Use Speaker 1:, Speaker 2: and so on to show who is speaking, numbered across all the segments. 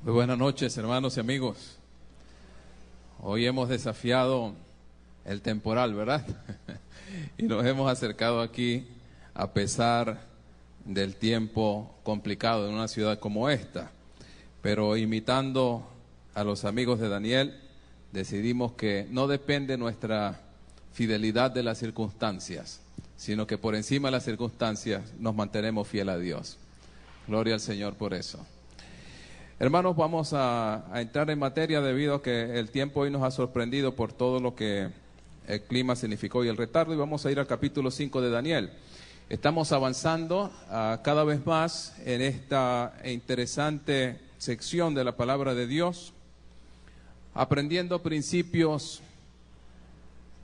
Speaker 1: Muy buenas noches, hermanos y amigos. Hoy hemos desafiado el temporal, ¿verdad? Y nos hemos acercado aquí a pesar del tiempo complicado en una ciudad como esta. Pero imitando a los amigos de Daniel, decidimos que no depende nuestra fidelidad de las circunstancias, sino que por encima de las circunstancias nos mantenemos fieles a Dios. Gloria al Señor por eso. Hermanos, vamos a entrar en materia debido a que el tiempo hoy nos ha sorprendido por todo lo que el clima significó y el retardo, y vamos a ir al capítulo 5 de Daniel. Estamos avanzando cada vez más en esta interesante sección de la palabra de Dios, aprendiendo principios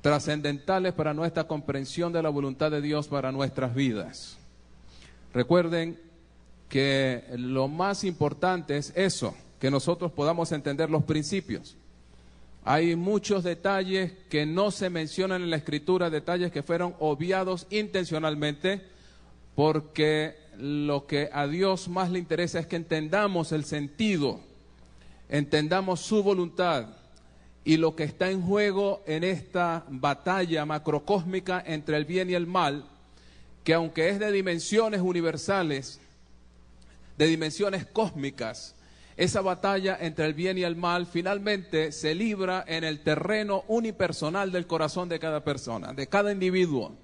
Speaker 1: trascendentales para nuestra comprensión de la voluntad de Dios para nuestras vidas. Recuerden que lo más importante es eso, que nosotros podamos entender los principios. Hay muchos detalles que no se mencionan en la Escritura, detalles que fueron obviados intencionalmente, porque lo que a Dios más le interesa es que entendamos el sentido, entendamos su voluntad y lo que está en juego en esta batalla macrocósmica entre el bien y el mal, que aunque es de dimensiones universales, de dimensiones cósmicas, esa batalla entre el bien y el mal finalmente se libra en el terreno unipersonal del corazón de cada persona, de cada individuo.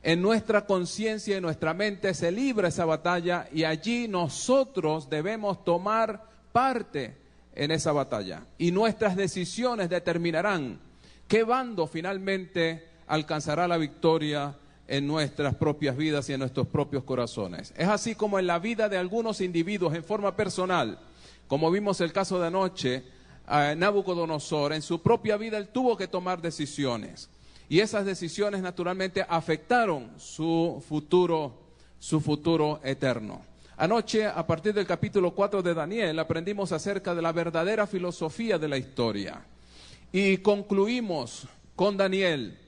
Speaker 1: En nuestra conciencia y nuestra mente se libra esa batalla y allí nosotros debemos tomar parte en esa batalla. Y nuestras decisiones determinarán qué bando finalmente alcanzará la victoria en nuestras propias vidas y en nuestros propios corazones. Es así como en la vida de algunos individuos en forma personal, como vimos el caso de anoche, Nabucodonosor, en su propia vida él tuvo que tomar decisiones. Y esas decisiones naturalmente afectaron su futuro eterno. Anoche, a partir del capítulo 4 de Daniel, aprendimos acerca de la verdadera filosofía de la historia. Y concluimos con Daniel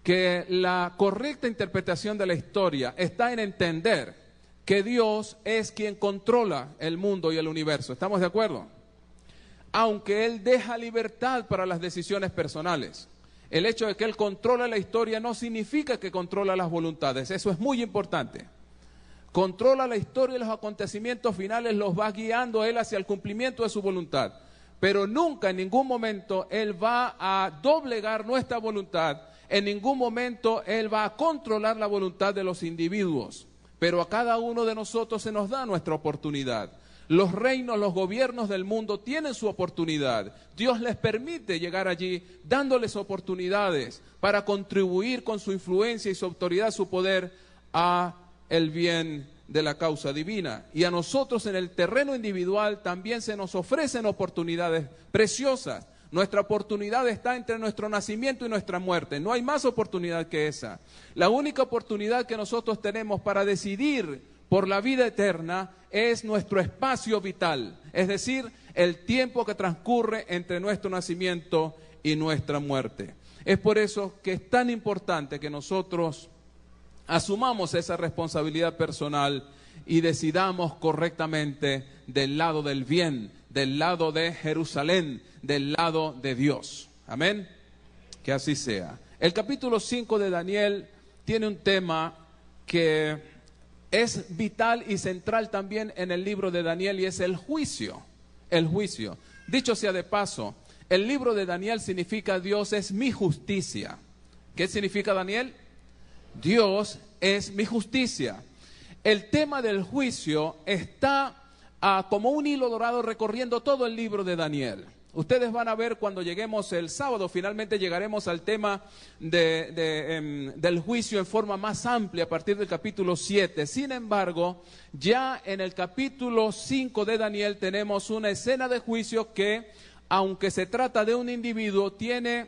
Speaker 1: que la correcta interpretación de la historia está en entender que Dios es quien controla el mundo y el universo. ¿Estamos de acuerdo? Aunque Él deja libertad para las decisiones personales. El hecho de que Él controla la historia no significa que controla las voluntades. Eso es muy importante. Controla la historia y los acontecimientos finales, los va guiando Él hacia el cumplimiento de su voluntad. Pero nunca, en ningún momento, Él va a doblegar nuestra voluntad. En ningún momento Él va a controlar la voluntad de los individuos, pero a cada uno de nosotros se nos da nuestra oportunidad. Los reinos, los gobiernos del mundo tienen su oportunidad. Dios les permite llegar allí, dándoles oportunidades para contribuir con su influencia y su autoridad, su poder, a el bien de la causa divina. Y a nosotros en el terreno individual también se nos ofrecen oportunidades preciosas. Nuestra oportunidad está entre nuestro nacimiento y nuestra muerte. No hay más oportunidad que esa. La única oportunidad que nosotros tenemos para decidir por la vida eterna es nuestro espacio vital. Es decir, el tiempo que transcurre entre nuestro nacimiento y nuestra muerte. Es por eso que es tan importante que nosotros asumamos esa responsabilidad personal y decidamos correctamente del lado del bien, del lado de Jerusalén, del lado de Dios. Amén. Que así sea. El capítulo 5 de Daniel tiene un tema que es vital y central también en el libro de Daniel y es el juicio. El juicio. Dicho sea de paso, el libro de Daniel significa Dios es mi justicia. ¿Qué significa Daniel? Dios es mi justicia. El tema del juicio está como un hilo dorado recorriendo todo el libro de Daniel. Ustedes van a ver cuando lleguemos el sábado, finalmente llegaremos al tema del juicio en forma más amplia a partir del capítulo 7. Sin embargo, ya en el capítulo 5 de Daniel tenemos una escena de juicio que, aunque se trata de un individuo, tiene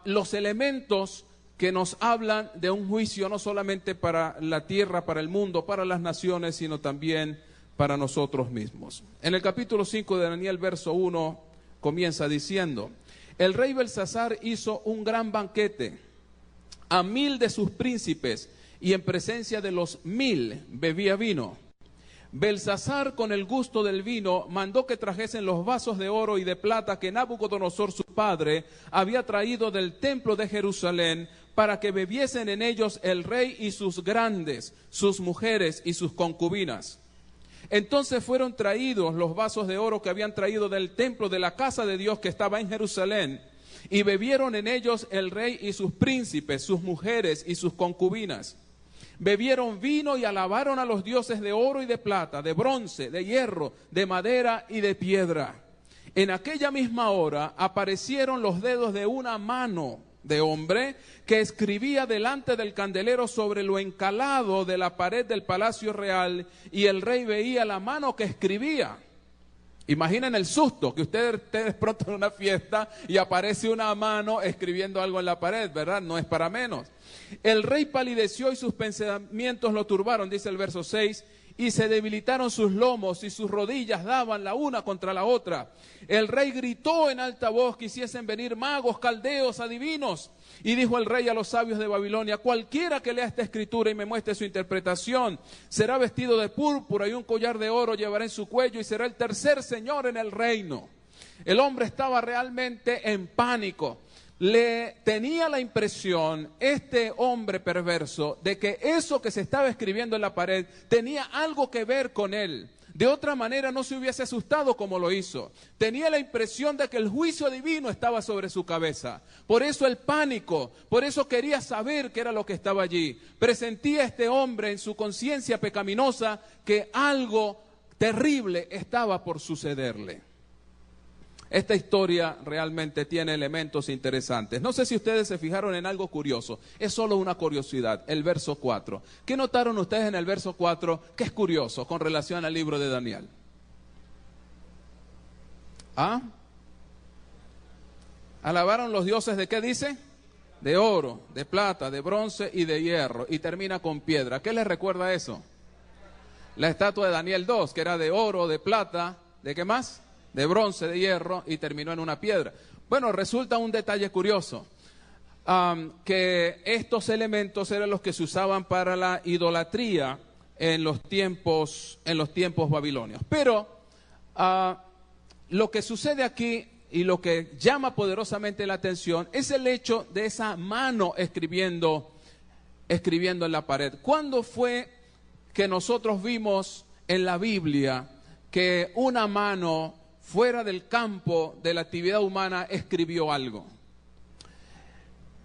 Speaker 1: los elementos que nos hablan de un juicio no solamente para la tierra, para el mundo, para las naciones, sino también para nosotros mismos. En el capítulo 5 de Daniel, verso 1, comienza diciendo: el rey Belsasar hizo un gran banquete a 1000 de sus príncipes y en presencia de los 1000 bebía vino. Belsasar, con el gusto del vino, mandó que trajesen los vasos de oro y de plata que Nabucodonosor su padre había traído del templo de Jerusalén, para que bebiesen en ellos el rey y sus grandes, sus mujeres y sus concubinas. Entonces fueron traídos los vasos de oro que habían traído del templo de la casa de Dios que estaba en Jerusalén, y bebieron en ellos el rey y sus príncipes, sus mujeres y sus concubinas. Bebieron vino y alabaron a los dioses de oro y de plata, de bronce, de hierro, de madera y de piedra. En aquella misma hora aparecieron los dedos de una mano de hombre que escribía delante del candelero sobre lo encalado de la pared del palacio real, y el rey veía la mano que escribía. Imaginen el susto que ustedes pronto en una fiesta y aparece una mano escribiendo algo en la pared, ¿verdad? No es para menos. El rey palideció y sus pensamientos lo turbaron, dice el verso 6, y se debilitaron sus lomos y sus rodillas daban la una contra la otra. El rey gritó en alta voz que hiciesen venir magos, caldeos, adivinos. Y dijo el rey a los sabios de Babilonia: cualquiera que lea esta escritura y me muestre su interpretación, será vestido de púrpura y un collar de oro llevará en su cuello y será el tercer señor en el reino. El hombre estaba realmente en pánico. Tenía la impresión, este hombre perverso, de que eso que se estaba escribiendo en la pared tenía algo que ver con él. De otra manera no se hubiese asustado como lo hizo. Tenía la impresión de que el juicio divino estaba sobre su cabeza. Por eso el pánico, por eso quería saber qué era lo que estaba allí. Presentía este hombre en su conciencia pecaminosa que algo terrible estaba por sucederle. Esta historia realmente tiene elementos interesantes. No sé si ustedes se fijaron en algo curioso. Es solo una curiosidad, el verso 4. ¿Qué notaron ustedes en el verso 4 que es curioso con relación al libro de Daniel? ¿Ah? ¿Alabaron los dioses de qué dice? De oro, de plata, de bronce y de hierro. Y termina con piedra. ¿Qué les recuerda eso? La estatua de Daniel 2, que era de oro, de plata, ¿de qué más? De bronce, de hierro, y terminó en una piedra. Bueno, resulta un detalle curioso, que estos elementos eran los que se usaban para la idolatría en los tiempos babilonios. Pero lo que sucede aquí y lo que llama poderosamente la atención es el hecho de esa mano escribiendo en la pared. ¿Cuándo fue que nosotros vimos en la Biblia que una mano fuera del campo de la actividad humana escribió algo?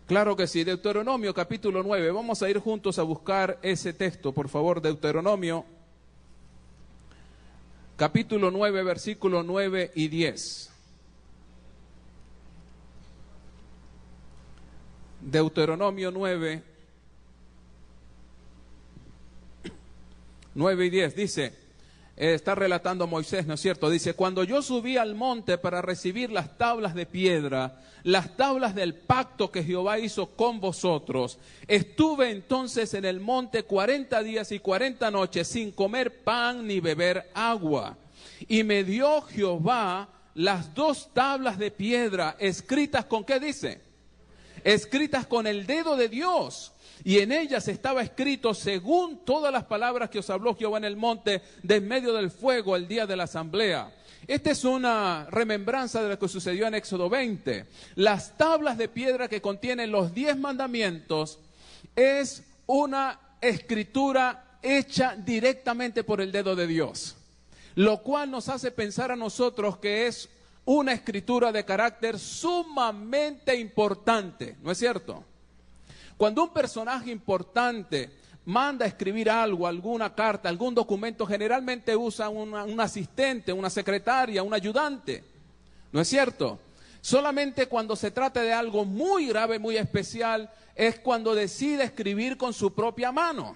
Speaker 1: Claro que sí, Deuteronomio capítulo 9, vamos a ir juntos a buscar ese texto, por favor. Deuteronomio capítulo 9, versículos 9 y 10. Deuteronomio 9, 9 y 10 dice... Está relatando Moisés, ¿no es cierto? Dice: cuando yo subí al monte para recibir las tablas de piedra, las tablas del pacto que Jehová hizo con vosotros, estuve entonces en el monte 40 días y 40 noches sin comer pan ni beber agua. Y me dio Jehová las 2 tablas de piedra escritas con, ¿qué dice? Escritas con el dedo de Dios. Y en ellas estaba escrito según todas las palabras que os habló Jehová en el monte de en medio del fuego el día de la asamblea. Esta es una remembranza de lo que sucedió en Éxodo 20. Las tablas de piedra que contienen los 10 mandamientos es una escritura hecha directamente por el dedo de Dios, lo cual nos hace pensar a nosotros que es una escritura de carácter sumamente importante, ¿no es cierto? Cuando un personaje importante manda a escribir algo, alguna carta, algún documento, generalmente usa un asistente, una secretaria, un ayudante, ¿no es cierto? Solamente cuando se trata de algo muy grave, muy especial, es cuando decide escribir con su propia mano.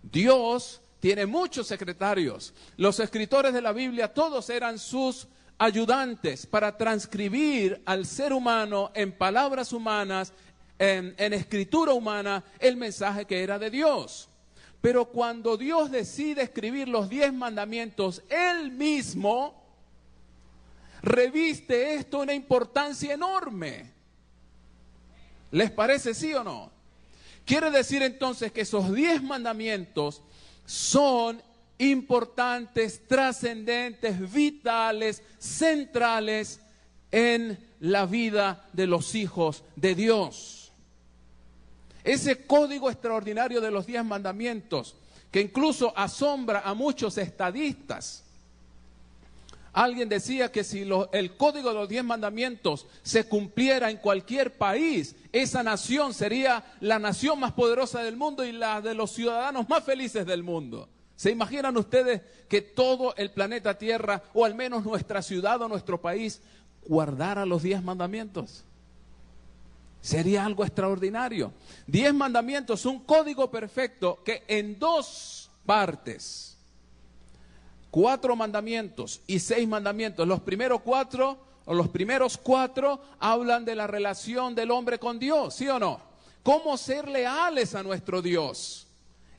Speaker 1: Dios tiene muchos secretarios. Los escritores de la Biblia, todos eran sus ayudantes para transcribir al ser humano en palabras humanas, en escritura humana, el mensaje que era de Dios. Pero cuando Dios decide escribir los 10 mandamientos, Él mismo reviste esto una importancia enorme. ¿Les parece, sí o no? Quiere decir entonces que esos 10 mandamientos son importantes, trascendentes, vitales, centrales en la vida de los hijos de Dios. Ese código extraordinario de los 10 mandamientos, que incluso asombra a muchos estadistas. Alguien decía que si el código de los 10 mandamientos se cumpliera en cualquier país, esa nación sería la nación más poderosa del mundo y la de los ciudadanos más felices del mundo. ¿Se imaginan ustedes que todo el planeta Tierra, o al menos nuestra ciudad o nuestro país, guardara los 10 mandamientos? Sería algo extraordinario. 10 mandamientos, un código perfecto que en 2 partes, 4 mandamientos y 6 mandamientos. Los primeros 4 hablan de la relación del hombre con Dios, ¿sí o no? ¿Cómo ser leales a nuestro Dios?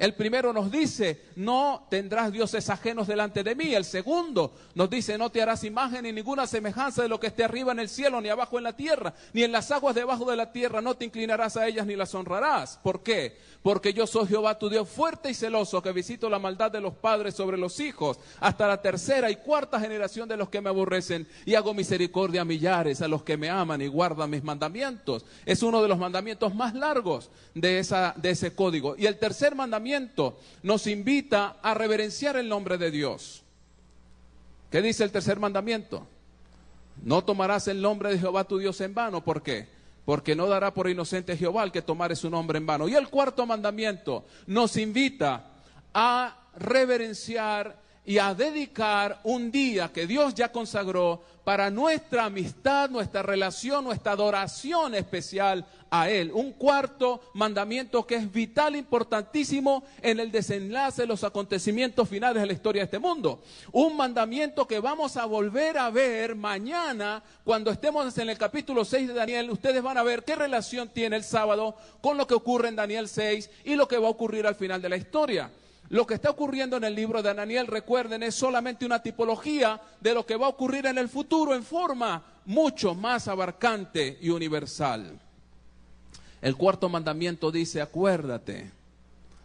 Speaker 1: El primero nos dice, no tendrás dioses ajenos delante de mí. El segundo nos dice, no te harás imagen ni ninguna semejanza de lo que esté arriba en el cielo, ni abajo en la tierra, ni en las aguas debajo de la tierra. No te inclinarás a ellas ni las honrarás. ¿Por qué? Porque yo soy Jehová tu Dios fuerte y celoso, que visito la maldad de los padres sobre los hijos, hasta la 3ª y 4ª generación de los que me aborrecen, y hago misericordia a millares, a los que me aman y guardan mis mandamientos. Es uno de los mandamientos más largos de ese código. Y el tercer mandamiento nos invita a reverenciar el nombre de Dios. ¿Qué dice el tercer mandamiento? No tomarás el nombre de Jehová tu Dios en vano. ¿Por qué? Porque no dará por inocente Jehová el que tomare su nombre en vano. Y el cuarto mandamiento nos invita a reverenciar y a dedicar un día que Dios ya consagró para nuestra amistad, nuestra relación, nuestra adoración especial a Él. Un cuarto mandamiento que es vital, importantísimo en el desenlace de los acontecimientos finales de la historia de este mundo. Un mandamiento que vamos a volver a ver mañana cuando estemos en el capítulo 6 de Daniel. Ustedes van a ver qué relación tiene el sábado con lo que ocurre en Daniel 6 y lo que va a ocurrir al final de la historia. Lo que está ocurriendo en el libro de Daniel, recuerden, es solamente una tipología de lo que va a ocurrir en el futuro en forma mucho más abarcante y universal. El cuarto mandamiento dice, acuérdate,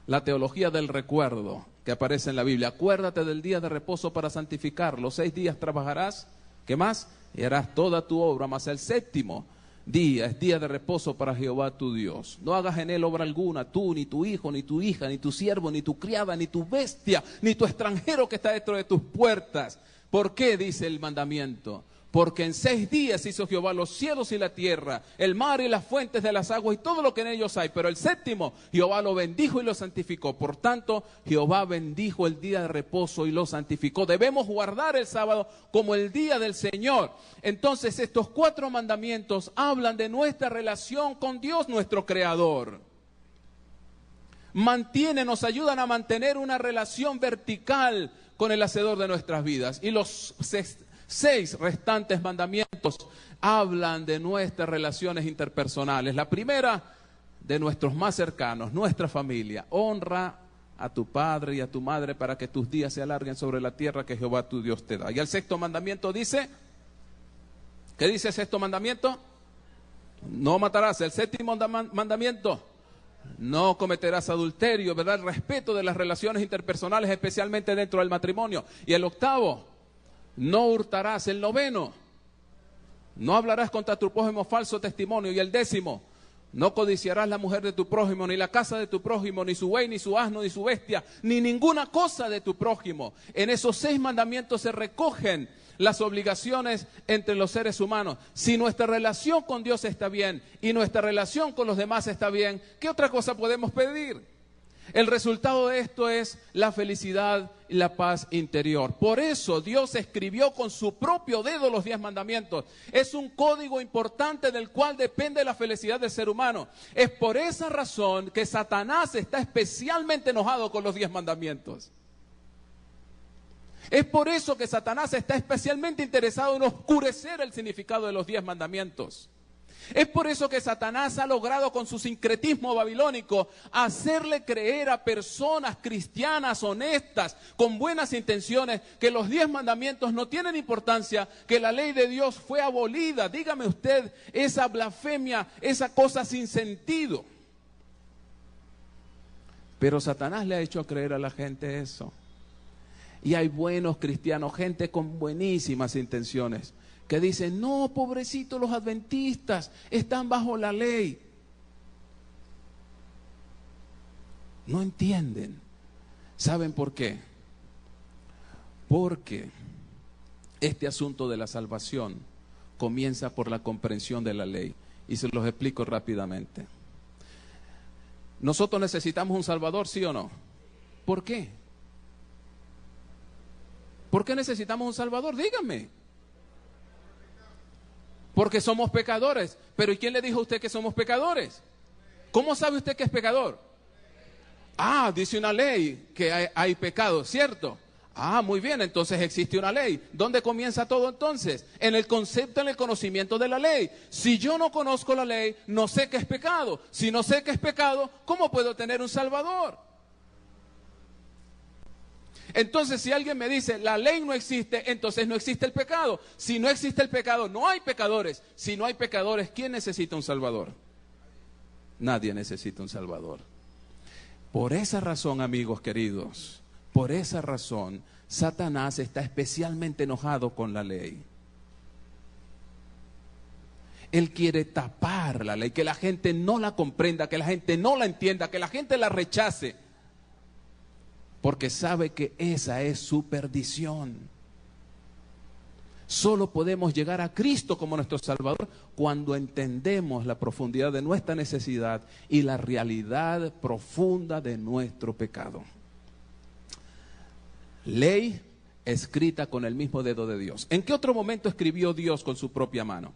Speaker 1: la teología del recuerdo que aparece en la Biblia. Acuérdate del día de reposo para santificarlo. 6 días trabajarás, ¿qué más? Y harás toda tu obra, mas el 7º día es día de reposo para Jehová tu Dios. No hagas en él obra alguna, tú, ni tu hijo, ni tu hija, ni tu siervo, ni tu criada, ni tu bestia, ni tu extranjero que está dentro de tus puertas. ¿Por qué dice el mandamiento? Porque en 6 días hizo Jehová los cielos y la tierra, el mar y las fuentes de las aguas y todo lo que en ellos hay. Pero el 7º Jehová lo bendijo y lo santificó. Por tanto, Jehová bendijo el día de reposo y lo santificó. Debemos guardar el sábado como el día del Señor. Entonces, estos 4 mandamientos hablan de nuestra relación con Dios, nuestro Creador. Nos ayudan a mantener una relación vertical con el Hacedor de nuestras vidas. Y los 6 restantes mandamientos hablan de nuestras relaciones interpersonales. La primera, de nuestros más cercanos, nuestra familia. Honra a tu padre y a tu madre para que tus días se alarguen sobre la tierra que Jehová tu Dios te da. Y el 6º mandamiento dice, ¿qué dice el 6º mandamiento? No matarás. El 7º mandamiento, no cometerás adulterio, ¿verdad? El respeto de las relaciones interpersonales, especialmente dentro del matrimonio. Y el 8º, no hurtarás. El 9º, no hablarás contra tu prójimo falso testimonio. Y el 10º, no codiciarás la mujer de tu prójimo, ni la casa de tu prójimo, ni su buey, ni su asno, ni su bestia, ni ninguna cosa de tu prójimo. En esos 6 mandamientos se recogen las obligaciones entre los seres humanos. Si nuestra relación con Dios está bien y nuestra relación con los demás está bien, ¿qué otra cosa podemos pedir? El resultado de esto es la felicidad y la paz interior. Por eso Dios escribió con su propio dedo los 10 mandamientos. Es un código importante del cual depende la felicidad del ser humano. Es por esa razón que Satanás está especialmente enojado con los 10 mandamientos. Es por eso que Satanás está especialmente interesado en oscurecer el significado de los 10 mandamientos. Es por eso que Satanás ha logrado con su sincretismo babilónico hacerle creer a personas cristianas honestas, con buenas intenciones, que los 10 mandamientos no tienen importancia, que la ley de Dios fue abolida. Dígame usted, esa blasfemia, esa cosa sin sentido. Pero Satanás le ha hecho creer a la gente eso. Y hay buenos cristianos, gente con buenísimas intenciones, que dicen, no, pobrecitos los adventistas, están bajo la ley. No entienden. ¿Saben por qué? Porque este asunto de la salvación comienza por la comprensión de la ley. Y se los explico rápidamente. ¿Nosotros necesitamos un Salvador, sí o no? ¿Por qué? ¿Por qué necesitamos un Salvador? Díganme. Porque somos pecadores. Pero ¿y quién le dijo a usted que somos pecadores? ¿Cómo sabe usted que es pecador? Ah, dice una ley que hay pecado, ¿cierto? Ah, muy bien, entonces existe una ley. ¿Dónde comienza todo entonces? En el concepto, en el conocimiento de la ley. Si yo no conozco la ley, no sé qué es pecado. Si no sé qué es pecado, ¿cómo puedo tener un Salvador? Entonces, si alguien me dice, la ley no existe, entonces no existe el pecado. Si no existe el pecado, no hay pecadores. Si no hay pecadores, ¿quién necesita un Salvador? Nadie necesita un Salvador. Por esa razón, amigos queridos, por esa razón, Satanás está especialmente enojado con la ley. Él quiere tapar la ley, que la gente no la comprenda, que la gente no la entienda, que la gente la rechace. Porque sabe que esa es su perdición. Solo podemos llegar a Cristo como nuestro Salvador cuando entendemos la profundidad de nuestra necesidad y la realidad profunda de nuestro pecado. Ley escrita con el mismo dedo de Dios. ¿En qué otro momento escribió Dios con su propia mano?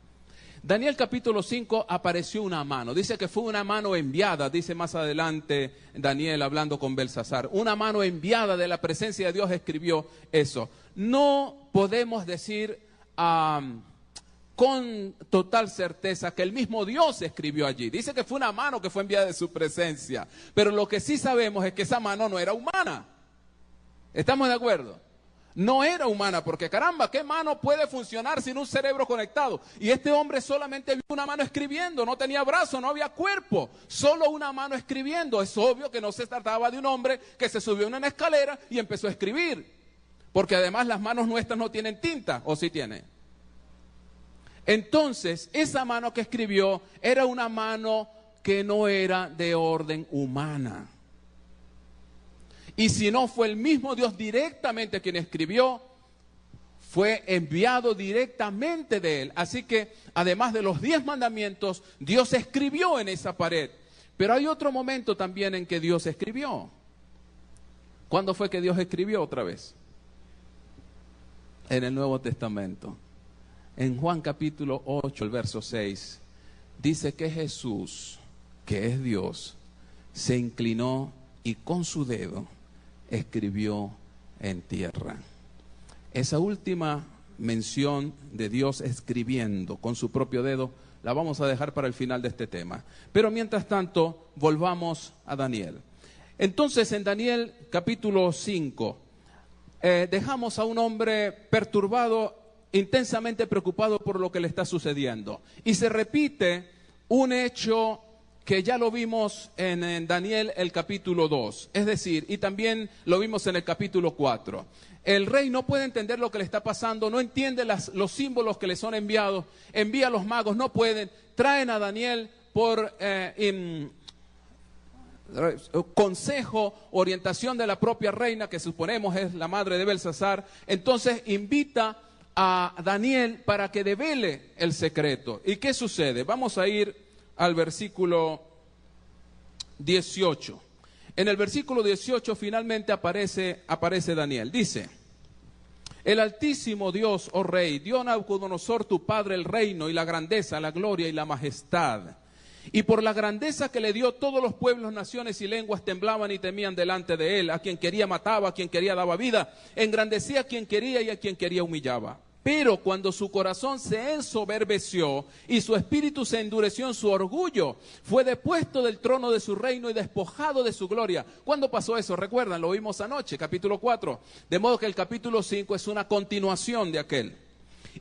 Speaker 1: Daniel capítulo 5 apareció una mano. Dice que fue una mano enviada, dice más adelante Daniel hablando con Belsasar. Una mano enviada de la presencia de Dios escribió eso. No podemos decir con total certeza que el mismo Dios escribió allí. Dice que fue una mano que fue enviada de su presencia. Pero lo que sí sabemos es que esa mano no era humana. ¿Estamos de acuerdo? No era humana, porque caramba, ¿qué mano puede funcionar sin un cerebro conectado? Y este hombre solamente vio una mano escribiendo, no tenía brazo, no había cuerpo, solo una mano escribiendo. Es obvio que no se trataba de un hombre que se subió a una escalera y empezó a escribir, porque además las manos nuestras no tienen tinta, ¿o sí tienen? Entonces, esa mano que escribió era una mano que no era de orden humana. Y si no fue el mismo Dios directamente quien escribió, fue enviado directamente de él. Así que, además de los 10 mandamientos, Dios escribió en esa pared. Pero hay otro momento también en que Dios escribió. ¿Cuándo fue que Dios escribió otra vez? En el Nuevo Testamento. En Juan capítulo 8, el verso 6, dice que Jesús, que es Dios, se inclinó y con su dedo escribió en tierra. Esa última mención de Dios escribiendo con su propio dedo la vamos a dejar para el final de este tema. Pero mientras tanto, volvamos a Daniel. Entonces, en Daniel capítulo 5, dejamos a un hombre perturbado, intensamente preocupado por lo que le está sucediendo. Y se repite un hecho que ya lo vimos en Daniel el capítulo 2, es decir, y también lo vimos en el capítulo 4. El rey no puede entender lo que le está pasando, no entiende los símbolos que le son enviados, envía a los magos, no pueden, traen a Daniel por consejo, orientación de la propia reina, que suponemos es la madre de Belsasar. Entonces invita a Daniel para que devele el secreto. ¿Y qué sucede? Vamos a ir al versículo 18. En el versículo 18 finalmente aparece Daniel. Dice: el Altísimo Dios, oh Rey, dio a Nabucodonosor tu padre el reino y la grandeza, la gloria y la majestad. Y por la grandeza que le dio, todos los pueblos, naciones y lenguas temblaban y temían delante de él. A quien quería mataba, a quien quería daba vida, engrandecía a quien quería y a quien quería humillaba. Pero cuando su corazón se ensoberbeció y su espíritu se endureció en su orgullo, fue depuesto del trono de su reino y despojado de su gloria. ¿Cuándo pasó eso? Recuerdan, lo vimos anoche, capítulo 4. De modo que el capítulo 5 es una continuación de aquel.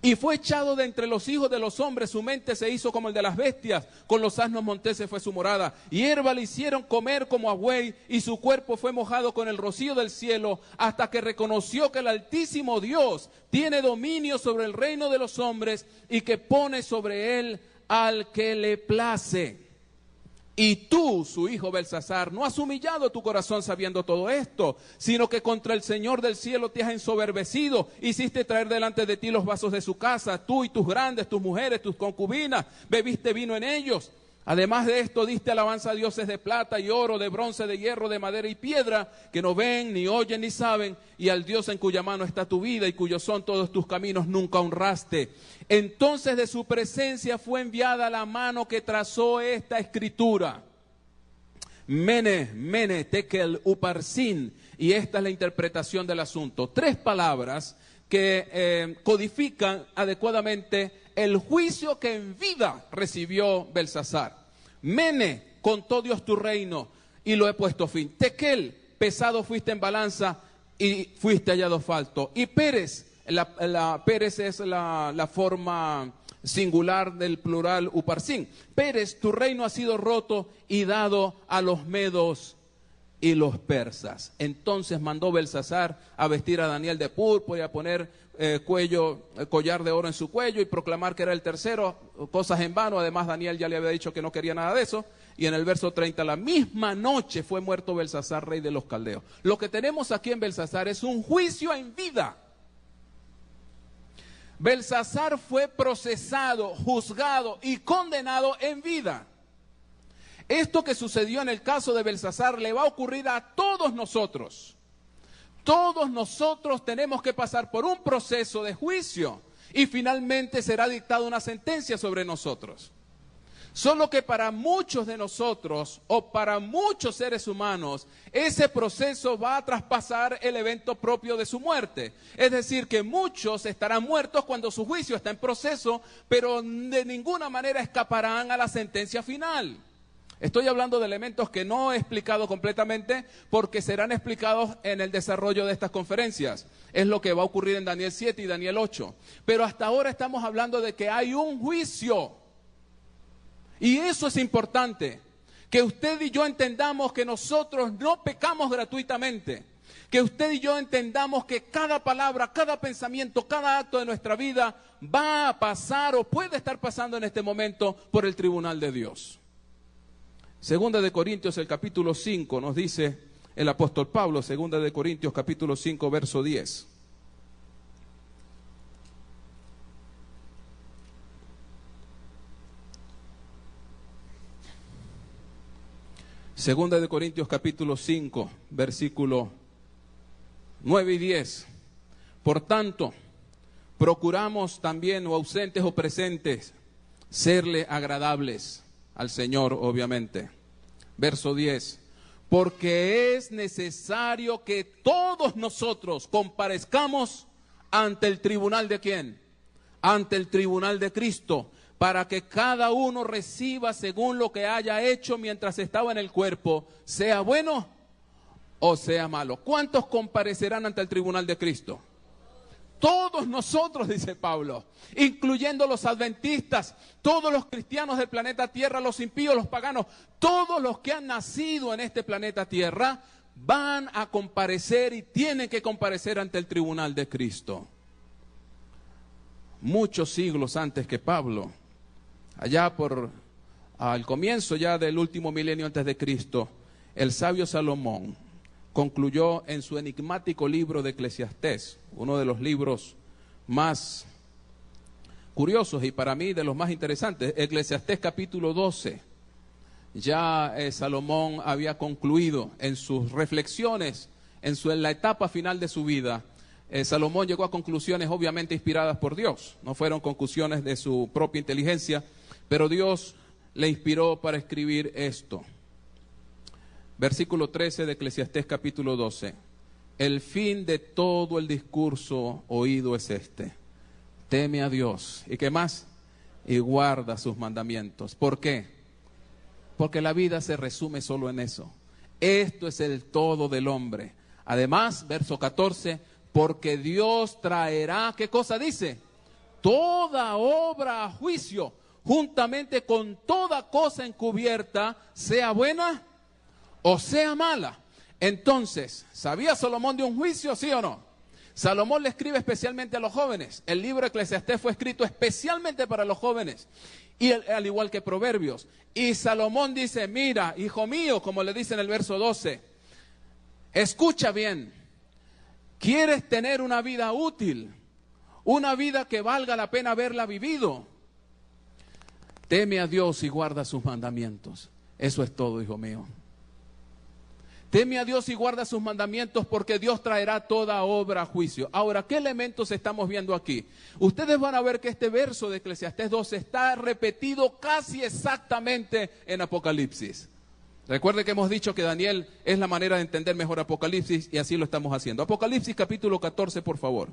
Speaker 1: Y fue echado de entre los hijos de los hombres, su mente se hizo como el de las bestias, con los asnos monteses fue su morada. Hierba le hicieron comer como a buey, y su cuerpo fue mojado con el rocío del cielo, hasta que reconoció que el Altísimo Dios tiene dominio sobre el reino de los hombres, y que pone sobre él al que le place. Y tú, su hijo Belsasar, no has humillado tu corazón sabiendo todo esto, sino que contra el Señor del cielo te has ensoberbecido, hiciste traer delante de ti los vasos de su casa, tú y tus grandes, tus mujeres, tus concubinas, bebiste vino en ellos. Además de esto, diste alabanza a dioses de plata y oro, de bronce, de hierro, de madera y piedra, que no ven, ni oyen, ni saben, y al Dios en cuya mano está tu vida y cuyos son todos tus caminos nunca honraste. Entonces de su presencia fue enviada la mano que trazó esta escritura. Mene, mene, tekel, uparsin. Y esta es la interpretación del asunto. 3 palabras que codifican adecuadamente el juicio que en vida recibió Belsasar. Mene, contó Dios tu reino y lo he puesto fin. Tekel, pesado fuiste en balanza y fuiste hallado falto. Y Pérez, Pérez es la forma singular del plural uparsin. Pérez, tu reino ha sido roto y dado a los medos y los persas. Entonces mandó Belsasar a vestir a Daniel de púrpura y a poner collar de oro en su cuello y proclamar que era el tercero, cosas en vano. Además Daniel ya le había dicho que no quería nada de eso. Y en el verso 30, la misma noche fue muerto Belsasar, rey de los caldeos. Lo que tenemos aquí en Belsasar es un juicio en vida. Belsasar fue procesado, juzgado y condenado en vida. Esto que sucedió en el caso de Belsasar le va a ocurrir a todos nosotros. Todos nosotros tenemos que pasar por un proceso de juicio y finalmente será dictada una sentencia sobre nosotros. Solo que para muchos de nosotros o para muchos seres humanos, ese proceso va a traspasar el evento propio de su muerte. Es decir, que muchos estarán muertos cuando su juicio está en proceso, pero de ninguna manera escaparán a la sentencia final. Estoy hablando de elementos que no he explicado completamente porque serán explicados en el desarrollo de estas conferencias. Es lo que va a ocurrir en Daniel 7 y Daniel 8. Pero hasta ahora estamos hablando de que hay un juicio. Y eso es importante, que usted y yo entendamos que nosotros no pecamos gratuitamente. Que usted y yo entendamos que cada palabra, cada pensamiento, cada acto de nuestra vida va a pasar o puede estar pasando en este momento por el tribunal de Dios. Segunda de Corintios, el capítulo 5, nos dice el apóstol Pablo, segunda de Corintios, capítulo 5, verso 10. Segunda de Corintios, capítulo 5, versículo 9 y 10. Por tanto, procuramos también, o ausentes o presentes, serle agradables al Señor, obviamente. Verso 10. Porque es necesario que todos nosotros comparezcamos ante el tribunal de ¿quién? Ante el tribunal de Cristo, para que cada uno reciba según lo que haya hecho mientras estaba en el cuerpo, sea bueno o sea malo. ¿Cuántos comparecerán ante el tribunal de Cristo? Todos nosotros, dice Pablo, incluyendo los adventistas, todos los cristianos del planeta Tierra, los impíos, los paganos, todos los que han nacido en este planeta Tierra, van a comparecer y tienen que comparecer ante el tribunal de Cristo. Muchos siglos antes que Pablo, allá al comienzo ya del último milenio antes de Cristo, el sabio Salomón concluyó en su enigmático libro de Eclesiastés, uno de los libros más curiosos y para mí de los más interesantes, Eclesiastés capítulo 12. Ya Salomón había concluido en sus reflexiones, en la etapa final de su vida. Salomón llegó a conclusiones obviamente inspiradas por Dios, no fueron conclusiones de su propia inteligencia, pero Dios le inspiró para escribir esto. Versículo 13 de Eclesiastés capítulo 12. El fin de todo el discurso oído es este: teme a Dios. ¿Y qué más? Y guarda sus mandamientos. ¿Por qué? Porque la vida se resume solo en eso. Esto es el todo del hombre. Además, verso 14, porque Dios traerá, ¿qué cosa dice? toda obra a juicio, juntamente con toda cosa encubierta, sea buena o sea mala. Entonces, ¿sabía Salomón de un juicio, sí o no? Salomón le escribe especialmente a los jóvenes. El libro de Eclesiastés fue escrito especialmente para los jóvenes, y al igual que Proverbios. Y Salomón dice, mira, hijo mío, como le dice en el verso 12, escucha bien, ¿quieres tener una vida útil? Una vida que valga la pena haberla vivido. Teme a Dios y guarda sus mandamientos. Eso es todo, hijo mío. Teme a Dios y guarda sus mandamientos, porque Dios traerá toda obra a juicio. Ahora, ¿qué elementos estamos viendo aquí? Ustedes van a ver que este verso de Eclesiastés 12 está repetido casi exactamente en Apocalipsis. Recuerde que hemos dicho que Daniel es la manera de entender mejor Apocalipsis, y así lo estamos haciendo. Apocalipsis capítulo 14, por favor.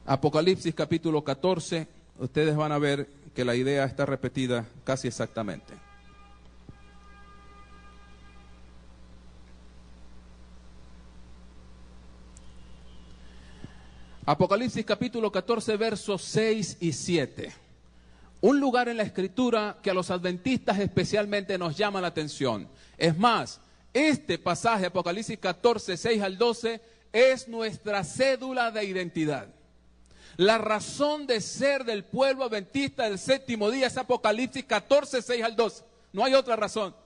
Speaker 1: Apocalipsis capítulo 14, ustedes van a ver que la idea está repetida casi exactamente. Apocalipsis capítulo 14, versos 6 y 7. Un lugar en la Escritura que a los adventistas especialmente nos llama la atención. Es más, este pasaje, Apocalipsis 14, 6 al 12, es nuestra cédula de identidad. La razón de ser del pueblo adventista del séptimo día es Apocalipsis 14, 6 al 12. No hay otra razón.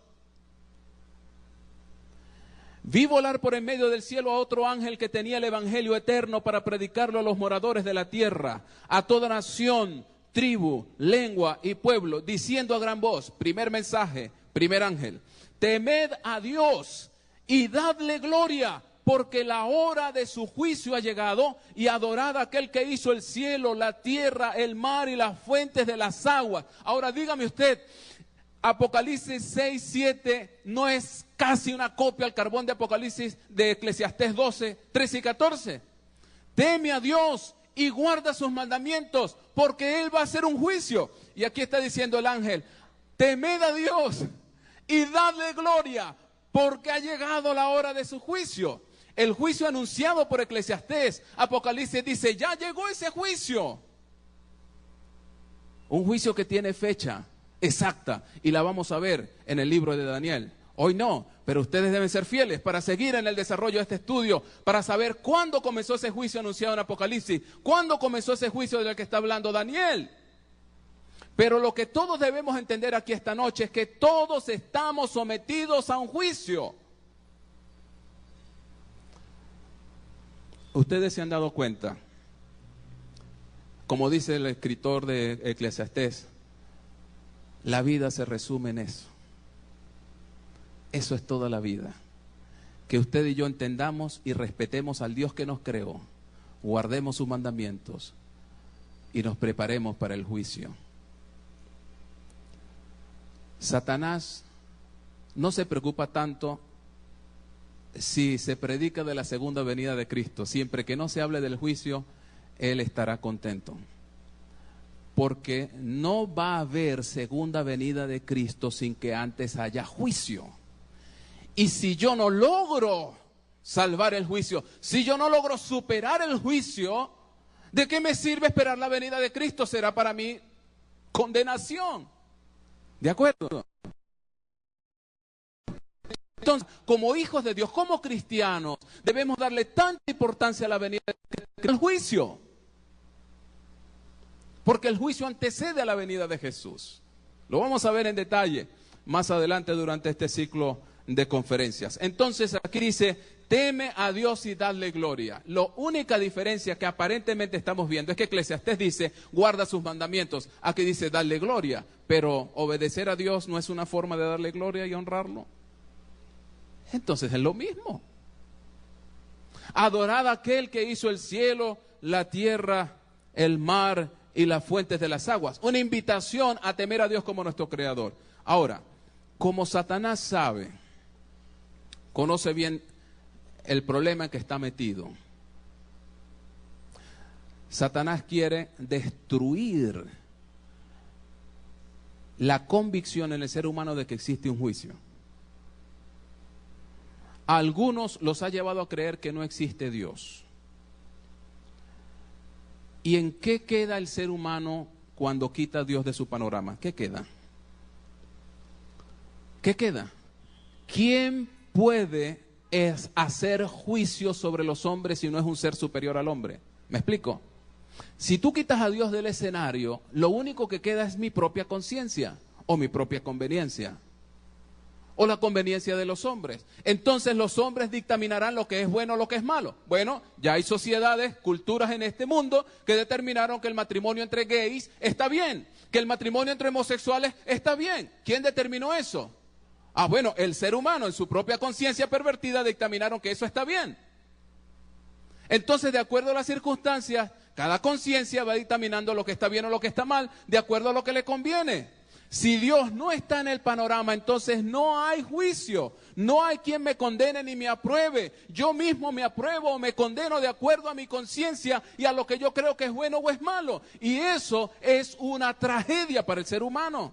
Speaker 1: Vi volar por en medio del cielo a otro ángel que tenía el evangelio eterno para predicarlo a los moradores de la tierra, a toda nación, tribu, lengua y pueblo, diciendo a gran voz, primer mensaje, primer ángel, temed a Dios y dadle gloria, porque la hora de su juicio ha llegado, y adorad a aquel que hizo el cielo, la tierra, el mar y las fuentes de las aguas. Ahora dígame usted, Apocalipsis 6, 7 no es casi una copia al carbón de Apocalipsis de Eclesiastés 12, 13 y 14. Teme a Dios y guarda sus mandamientos, porque Él va a hacer un juicio. Y aquí está diciendo el ángel, temed a Dios y dadle gloria, porque ha llegado la hora de su juicio. El juicio anunciado por Eclesiastés, Apocalipsis dice, ya llegó ese juicio. Un juicio que tiene fecha exacta, y la vamos a ver en el libro de Daniel. Hoy no, pero ustedes deben ser fieles para seguir en el desarrollo de este estudio, para saber cuándo comenzó ese juicio anunciado en Apocalipsis, cuándo comenzó ese juicio del que está hablando Daniel. Pero lo que todos debemos entender aquí esta noche es que todos estamos sometidos a un juicio. Ustedes se han dado cuenta, como dice el escritor de Eclesiastés, la vida se resume en eso. Eso es toda la vida. Que usted y yo entendamos y respetemos al Dios que nos creó, guardemos sus mandamientos y nos preparemos para el juicio. Satanás no se preocupa tanto si se predica de la segunda venida de Cristo. Siempre que no se hable del juicio, él estará contento. Porque no va a haber segunda venida de Cristo sin que antes haya juicio. Y si yo no logro salvar el juicio, si yo no logro superar el juicio, ¿de qué me sirve esperar la venida de Cristo? Será para mí condenación. ¿De acuerdo? Entonces, como hijos de Dios, como cristianos, debemos darle tanta importancia a la venida de Cristo, al juicio. Porque el juicio antecede a la venida de Jesús. Lo vamos a ver en detalle más adelante durante este ciclo de conferencias. Entonces aquí dice, teme a Dios y dadle gloria. La única diferencia que aparentemente estamos viendo es que Eclesiastés dice, guarda sus mandamientos. Aquí dice, darle gloria. Pero obedecer a Dios no es una forma de darle gloria y honrarlo. Entonces es lo mismo. Adorad a aquel que hizo el cielo, la tierra, el mar y las fuentes de las aguas. Una invitación a temer a Dios como nuestro creador. Ahora, como Satanás sabe, conoce bien el problema en que está metido. Satanás quiere destruir la convicción en el ser humano de que existe un juicio. A algunos los ha llevado a creer que no existe Dios. ¿Y en qué queda el ser humano cuando quita a Dios de su panorama? ¿Qué queda? ¿Qué queda? ¿Quién puede hacer juicio sobre los hombres si no es un ser superior al hombre? ¿Me explico? Si tú quitas a Dios del escenario, lo único que queda es mi propia conciencia o mi propia conveniencia o la conveniencia de los hombres. Entonces los hombres dictaminarán lo que es bueno o lo que es malo. Bueno, ya hay sociedades, culturas en este mundo que determinaron que el matrimonio entre gays está bien, que el matrimonio entre homosexuales está bien. ¿Quién determinó eso? Ah, bueno, el ser humano en su propia conciencia pervertida dictaminaron que eso está bien. Entonces, de acuerdo a las circunstancias, cada conciencia va dictaminando lo que está bien o lo que está mal, de acuerdo a lo que le conviene. Si Dios no está en el panorama, entonces no hay juicio, no hay quien me condene ni me apruebe. Yo mismo me apruebo o me condeno de acuerdo a mi conciencia y a lo que yo creo que es bueno o es malo. Y eso es una tragedia para el ser humano.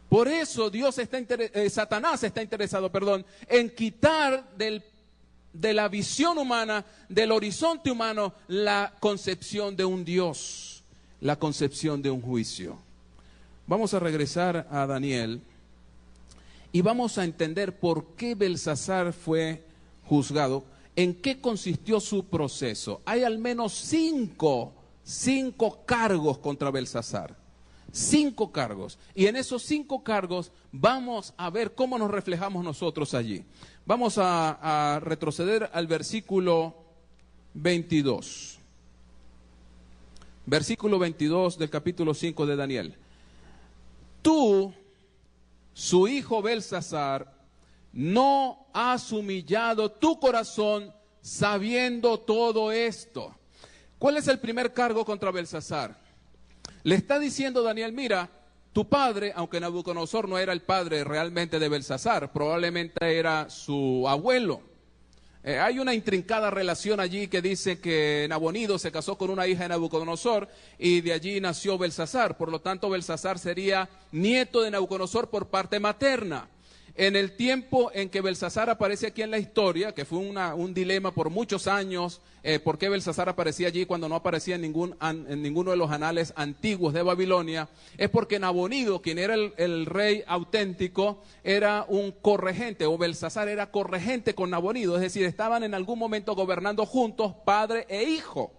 Speaker 1: Por eso Satanás está interesado, en quitar de la visión humana, del horizonte humano, la concepción de un Dios, la concepción de un juicio. Vamos a regresar a Daniel y vamos a entender por qué Belsasar fue juzgado, en qué consistió su proceso. Hay al menos cinco cargos contra Belsasar. 5 cargos. Y en esos 5 cargos vamos a ver cómo nos reflejamos nosotros allí. Vamos a retroceder al versículo 22. Versículo 22 del capítulo 5 de Daniel. Tú, su hijo Belsasar, no has humillado tu corazón sabiendo todo esto. ¿Cuál es el primer cargo contra Belsasar? Le está diciendo Daniel, mira, tu padre, aunque Nabucodonosor no era el padre realmente de Belsasar, probablemente era su abuelo. Hay una intrincada relación allí que dice que Nabonido se casó con una hija de Nabucodonosor y de allí nació Belsasar. Por lo tanto, Belsasar sería nieto de Nabucodonosor por parte materna. En el tiempo en que Belsasar aparece aquí en la historia, que fue un dilema por muchos años, por qué Belsasar aparecía allí cuando no aparecía en ninguno de los anales antiguos de Babilonia, es porque Nabonido, quien era el rey auténtico, era un corregente, o Belsasar era corregente con Nabonido, es decir, estaban en algún momento gobernando juntos, padre e hijo.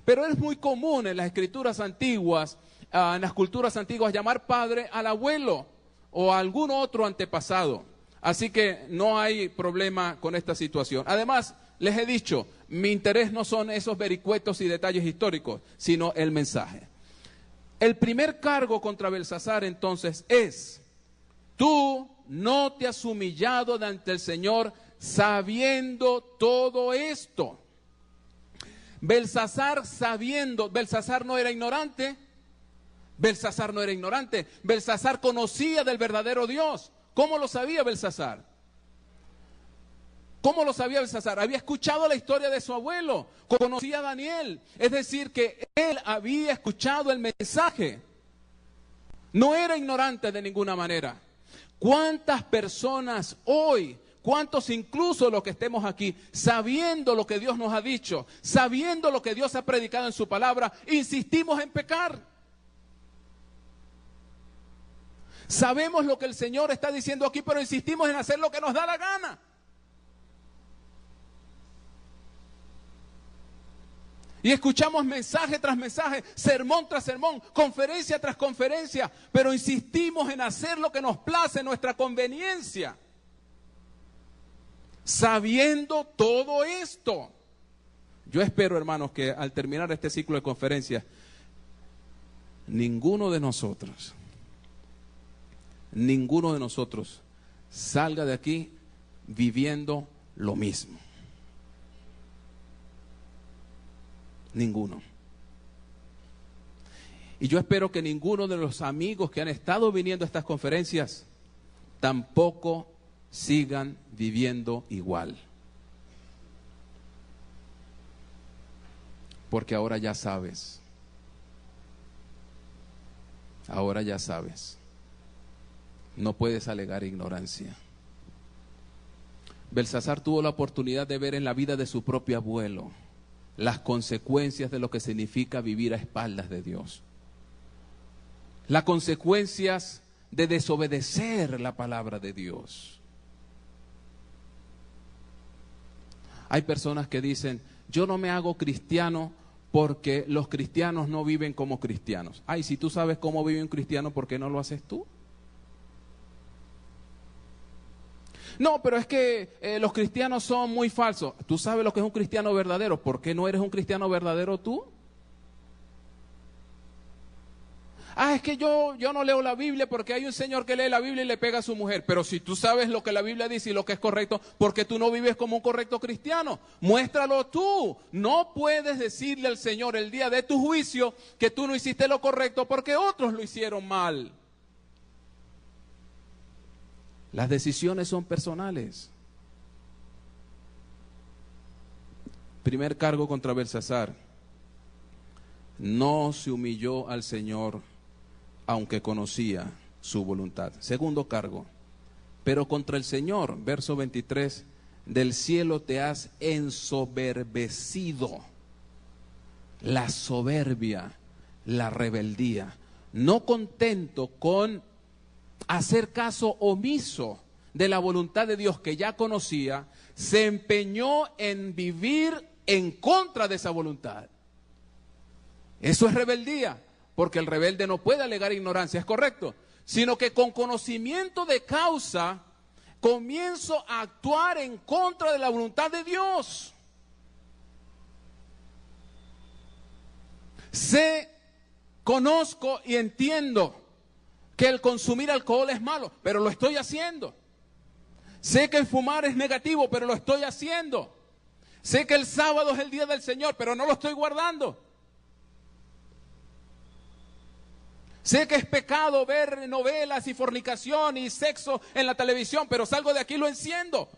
Speaker 1: Pero es muy común en las escrituras antiguas, en las culturas antiguas, llamar padre al abuelo o a algún otro antepasado. Así que no hay problema con esta situación. Además, les he dicho, mi interés no son esos vericuetos y detalles históricos, sino el mensaje. El primer cargo contra Belsasar entonces es: tú no te has humillado ante el Señor sabiendo todo esto. Belsasar no era ignorante. Belsasar no era ignorante. Belsasar conocía del verdadero Dios. ¿Cómo lo sabía Belsasar? ¿Cómo lo sabía Belsasar? Había escuchado la historia de su abuelo, conocía a Daniel. Es decir, que él había escuchado el mensaje. No era ignorante de ninguna manera. ¿Cuántas personas hoy, cuántos incluso los que estemos aquí, sabiendo lo que Dios nos ha dicho, sabiendo lo que Dios ha predicado en su palabra, insistimos en pecar? Sabemos lo que el Señor está diciendo aquí, pero insistimos en hacer lo que nos da la gana. Y escuchamos mensaje tras mensaje, sermón tras sermón, conferencia tras conferencia, pero insistimos en hacer lo que nos place, nuestra conveniencia. Sabiendo todo esto. Yo espero, hermanos, que al terminar este ciclo de conferencias, ninguno de nosotros salga de aquí viviendo lo mismo. Ninguno. Y yo espero que ninguno de los amigos que han estado viniendo a estas conferencias tampoco sigan viviendo igual. Porque ahora ya sabes. Ahora ya sabes. No puedes alegar ignorancia. Belsasar tuvo la oportunidad de ver en la vida de su propio abuelo las consecuencias de lo que significa vivir a espaldas de Dios. Las consecuencias de desobedecer la palabra de Dios. Hay personas que dicen, yo no me hago cristiano porque los cristianos no viven como cristianos. Ay, si tú sabes cómo vive un cristiano, ¿por qué no lo haces tú? No, pero es que los cristianos son muy falsos. Tú sabes lo que es un cristiano verdadero. ¿Por qué no eres un cristiano verdadero tú? Ah, es que yo no leo la Biblia porque hay un señor que lee la Biblia y le pega a su mujer. Pero si tú sabes lo que la Biblia dice y lo que es correcto, ¿por qué tú no vives como un correcto cristiano? Muéstralo tú. No puedes decirle al Señor el día de tu juicio que tú no hiciste lo correcto porque otros lo hicieron mal. Las decisiones son personales. Primer cargo contra Belsasar. No se humilló al Señor, aunque conocía su voluntad. Segundo cargo. Pero contra el Señor, verso 23, del cielo te has ensoberbecido. La soberbia, la rebeldía. No contento con hacer caso omiso de la voluntad de Dios que ya conocía, se empeñó en vivir en contra de esa voluntad. Eso es rebeldía, porque el rebelde no puede alegar ignorancia, es correcto, sino que con conocimiento de causa comienzo a actuar en contra de la voluntad de Dios. Conozco y entiendo que el consumir alcohol es malo, pero lo estoy haciendo. Sé que el fumar es negativo, pero lo estoy haciendo. Sé que el sábado es el día del Señor, pero no lo estoy guardando. Sé que es pecado ver novelas y fornicación y sexo en la televisión, pero salgo de aquí y lo enciendo.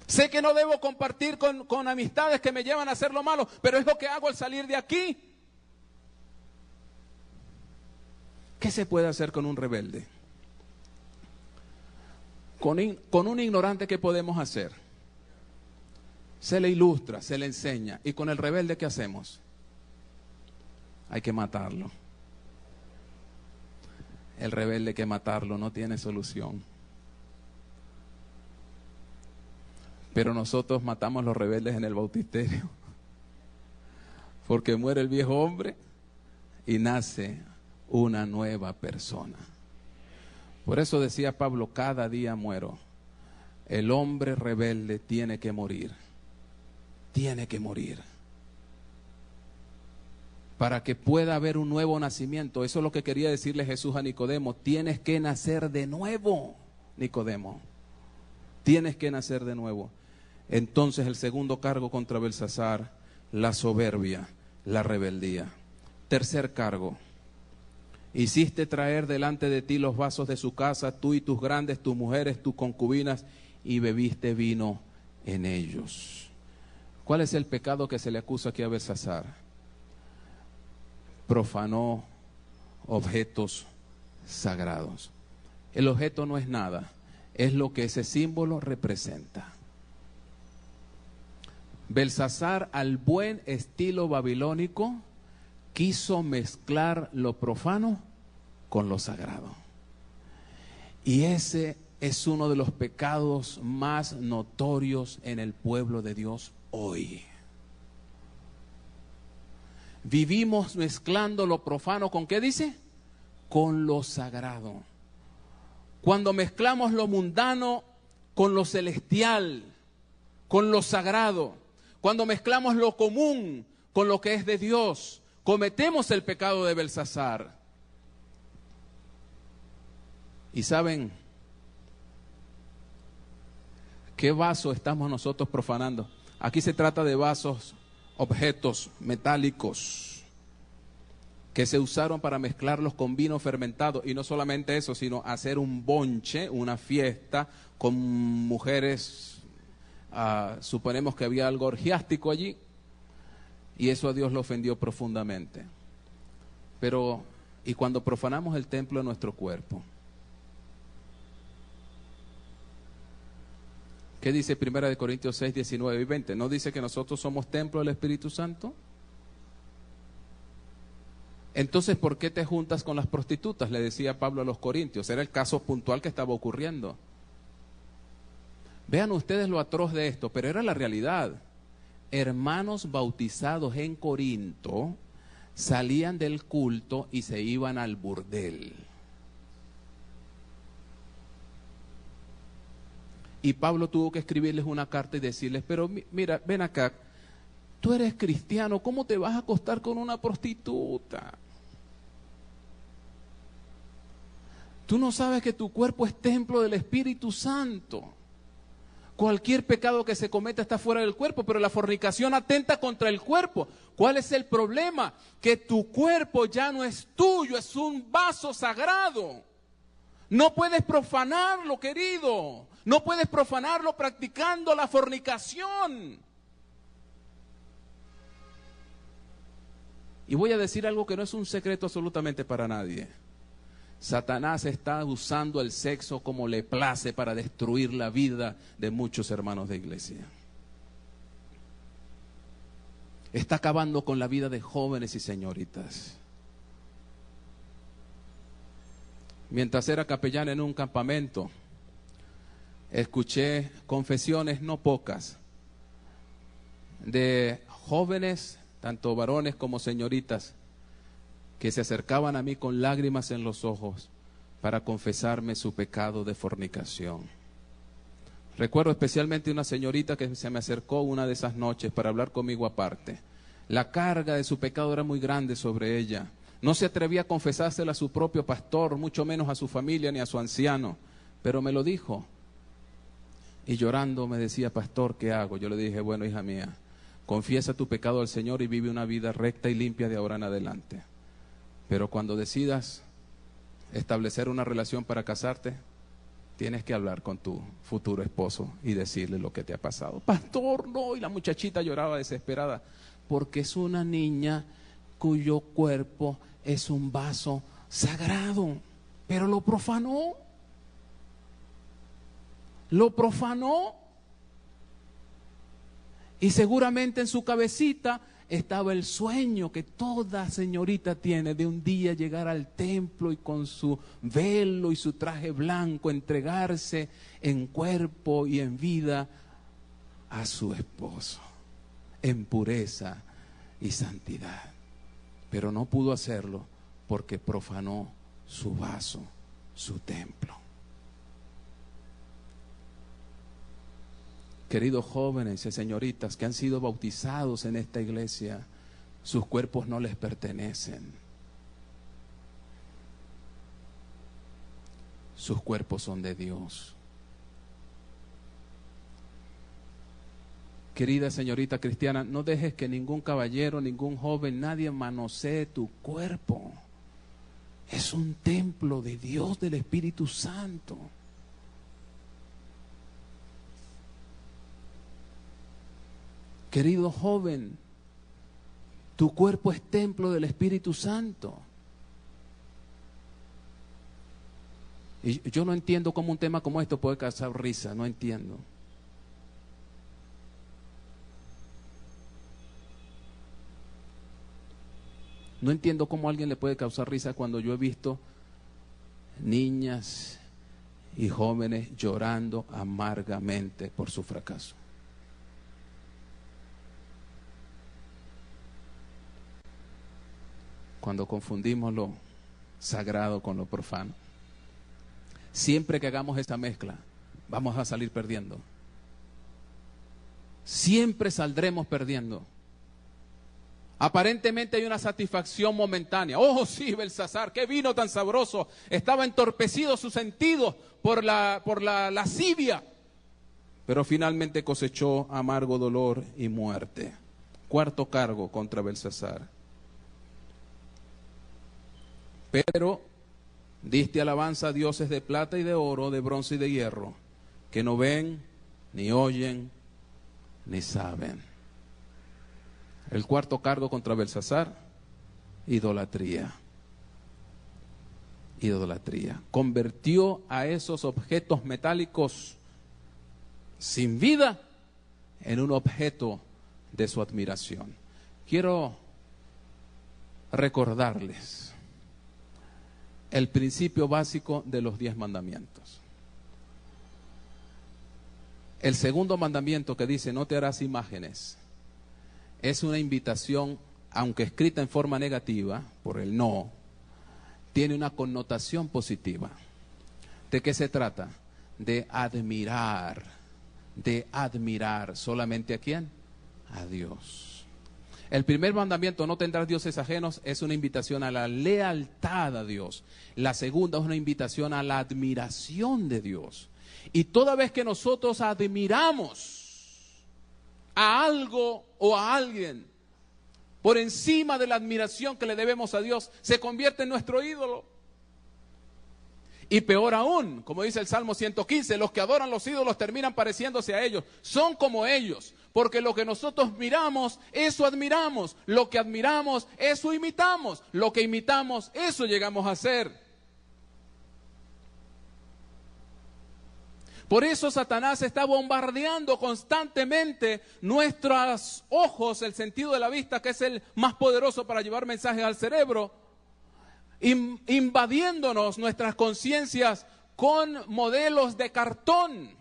Speaker 1: Sé que no debo compartir con amistades que me llevan a hacer lo malo, pero es lo que hago al salir de aquí. ¿Qué se puede hacer con un rebelde? Con un ignorante, ¿qué podemos hacer? Se le ilustra, se le enseña. ¿Y con el rebelde qué hacemos? Hay que matarlo. El rebelde hay que matarlo, no tiene solución. Pero nosotros matamos a los rebeldes en el bautisterio. Porque muere el viejo hombre y nace una nueva persona. Por eso decía Pablo, cada día muero. El hombre rebelde tiene que morir. Tiene que morir. Para que pueda haber un nuevo nacimiento. Eso es lo que quería decirle Jesús a Nicodemo. Tienes que nacer de nuevo, Nicodemo. Tienes que nacer de nuevo. Entonces el segundo cargo contra Belsasar, la soberbia, la rebeldía. Tercer cargo. Hiciste traer delante de ti los vasos de su casa, tú y tus grandes, tus mujeres, tus concubinas, y bebiste vino en ellos. ¿Cuál es el pecado que se le acusa aquí a Belsasar? Profanó objetos sagrados. El objeto no es nada, es lo que ese símbolo representa. Belsasar, al buen estilo babilónico, quiso mezclar lo profano con lo sagrado. Y ese es uno de los pecados más notorios en el pueblo de Dios hoy. Vivimos mezclando lo profano ¿con qué dice? Con lo sagrado. Cuando mezclamos lo mundano con lo celestial, con lo sagrado, cuando mezclamos lo común con lo que es de Dios, cometemos el pecado de Belsasar. ¿Y saben qué vaso estamos nosotros profanando? Aquí se trata de vasos, objetos metálicos que se usaron para mezclarlos con vino fermentado. Y no solamente eso, sino hacer un bonche, una fiesta con mujeres. Suponemos que había algo orgiástico allí. Y eso a Dios lo ofendió profundamente. Pero, ¿y cuando profanamos el templo de nuestro cuerpo? ¿Qué dice 1 Corintios 6, 19 y 20? ¿No dice que nosotros somos templo del Espíritu Santo? Entonces, ¿por qué te juntas con las prostitutas? Le decía Pablo a los corintios. Era el caso puntual que estaba ocurriendo. Vean ustedes lo atroz de esto, pero era la realidad. Hermanos bautizados en Corinto salían del culto y se iban al burdel. Y Pablo tuvo que escribirles una carta y decirles, pero mira, ven acá, tú eres cristiano, ¿cómo te vas a acostar con una prostituta? Tú no sabes que tu cuerpo es templo del Espíritu Santo. Cualquier pecado que se cometa está fuera del cuerpo, pero la fornicación atenta contra el cuerpo. ¿Cuál es el problema? Que tu cuerpo ya no es tuyo, es un vaso sagrado. No puedes profanarlo, querido. No puedes profanarlo practicando la fornicación. Y voy a decir algo que no es un secreto absolutamente para nadie. Satanás está usando el sexo como le place para destruir la vida de muchos hermanos de iglesia. Está acabando con la vida de jóvenes y señoritas. Mientras era capellán en un campamento, escuché confesiones no pocas de jóvenes, tanto varones como señoritas, que se acercaban a mí con lágrimas en los ojos para confesarme su pecado de fornicación. Recuerdo especialmente una señorita que se me acercó una de esas noches para hablar conmigo aparte. La carga de su pecado era muy grande sobre ella. No se atrevía a confesársela a su propio pastor, mucho menos a su familia ni a su anciano, pero me lo dijo. Y llorando me decía, pastor, ¿qué hago? Yo le dije, bueno, hija mía, confiesa tu pecado al Señor y vive una vida recta y limpia de ahora en adelante. Pero cuando decidas establecer una relación para casarte, tienes que hablar con tu futuro esposo y decirle lo que te ha pasado. Pastor, no. Y la muchachita lloraba desesperada, porque es una niña cuyo cuerpo es un vaso sagrado, pero lo profanó. Lo profanó. Y seguramente en su cabecita estaba el sueño que toda señorita tiene de un día llegar al templo y con su velo y su traje blanco entregarse en cuerpo y en vida a su esposo, en pureza y santidad. Pero no pudo hacerlo porque profanó su vaso, su templo. Queridos jóvenes y señoritas que han sido bautizados en esta iglesia, sus cuerpos no les pertenecen. Sus cuerpos son de Dios. Querida señorita cristiana, no dejes que ningún caballero, ningún joven, nadie manosee tu cuerpo. Es un templo de Dios, del Espíritu Santo. Querido joven, tu cuerpo es templo del Espíritu Santo. Y yo no entiendo cómo un tema como esto puede causar risa, no entiendo. No entiendo cómo a alguien le puede causar risa cuando yo he visto niñas y jóvenes llorando amargamente por su fracaso. Cuando confundimos lo sagrado con lo profano. Siempre que hagamos esta mezcla, vamos a salir perdiendo. Siempre saldremos perdiendo. Aparentemente hay una satisfacción momentánea. Oh, sí, Belsasar, qué vino tan sabroso. Estaba entorpecido sus sentidos por la lascivia. Pero finalmente cosechó amargo dolor y muerte. Cuarto cargo contra Belsasar. Pero diste alabanza a dioses de plata y de oro, de bronce y de hierro, que no ven, ni oyen, ni saben. El cuarto cargo contra Belsasar, idolatría. Idolatría. Convirtió a esos objetos metálicos sin vida en un objeto de su admiración. Quiero recordarles el principio básico de los 10 mandamientos. El segundo mandamiento, que dice no te harás imágenes, es una invitación, aunque escrita en forma negativa por el no, tiene una connotación positiva. ¿De qué se trata? De admirar solamente ¿a quién? A Dios. El primer mandamiento, no tendrás dioses ajenos, es una invitación a la lealtad a Dios. La segunda es una invitación a la admiración de Dios. Y toda vez que nosotros admiramos a algo o a alguien por encima de la admiración que le debemos a Dios, se convierte en nuestro ídolo. Y peor aún, como dice el Salmo 115, los que adoran los ídolos terminan pareciéndose a ellos. Son como ellos, porque lo que nosotros miramos, eso admiramos. Lo que admiramos, eso imitamos. Lo que imitamos, eso llegamos a ser. Por eso Satanás está bombardeando constantemente nuestros ojos, el sentido de la vista, que es el más poderoso para llevar mensajes al cerebro, invadiéndonos nuestras conciencias con modelos de cartón,